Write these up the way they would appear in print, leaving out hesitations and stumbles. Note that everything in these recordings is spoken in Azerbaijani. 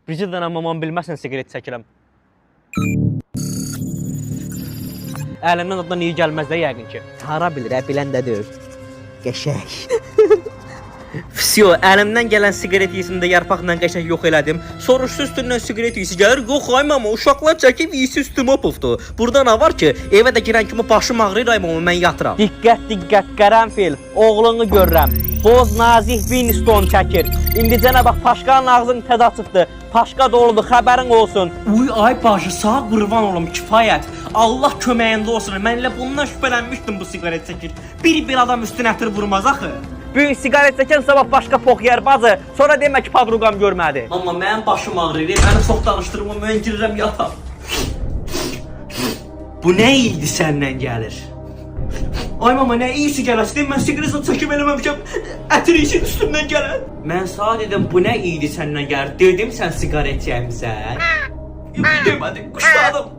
Brigitte mamam bilməsən siqaret çəkirəm. Əlimdən addan iyi gəlməz də yəqin ki. Hara bilir, bilən də deyil. Qəşəng. Fisiyo, əlimdən gələn siqaret iyisini də yarpaqla qəşəng yox elədim. Soruşdu üstündən siqaret iyisi gəlir. Yox, ay mama, uşaqlar çəkib iyisi üstümə pufdu. Burada nə var ki, evə də girən kimi başım ağrıyır, ay mama, mən yatıram. Diqqət, qərənfil, oğlunu görürəm. Boz nazik Winston çəkir. İndicənə bax, Paşkanın ağzını təz açıbdı. Paşka doğrudur, xəbərin olsun. Uy, ay başı, sağ qurban olum, kifayət. Allah köməyində olsun. Mən elə bundan şübhələnmişdim bu siqaret çəkir. Bir adam üstünə ətir vurmaz axı. Bu siqaret çəkən sabah başqa pox yer bazı. Sonra demə ki, padruqam görmədi. Amma mənim başım ağrıyır. Məni çox danışdırma, mən girirəm yatam. Bu nə idi səndən gəlir? Ay mama, nə iyisi gələsin, mən siqaret çəkib eləməmişəm, ətir işin üstümdən gələn. Mən sağ dedim, bu nə iyiydi səndən gəlir, dedim sən siqaret yəmsən. Demədim, quşladım.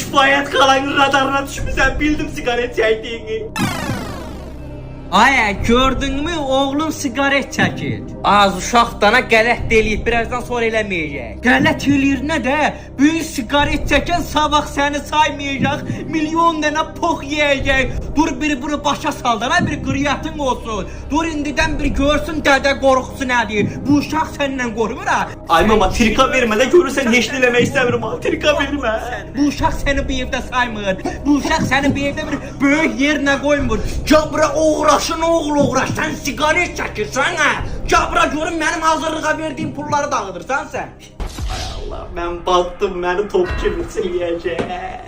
Kifayət qalanın radarına düşmüsən, bildim siqaret çəkdiyini. Ay, gördünmü, oğlum siqaret çəkir. Az uşaqdana qələt eləyib, birazdan sonra eləməyəcək. Qələt eləyir nə də? Böyük siqaret çəkən sabah səni saymayacaq, milyon dənə pox yiyəcək. Dur biri bunu başa saldana, bir qırıyatın olsun. Dur indidən bir görsün dədə qorxusu nədir. Bu uşaq səndən qorxmur ha? Ay mama, trika vermə də görürsən, heç nə eləmək istəmirəm ha, trika vermə. Bu uşaq səni bu evdə saymır. Bu uşaq səni bu evdə bir böyük yerinə qoymur. Cabra uğraşın oğul uğraş, sən siqaret çəkirsən ha? Cabra görün mənim hazırlığa verdiyim pulları dağıdırsan sən. Ay Allah, mən batdım, məni top kimi siliyəcək.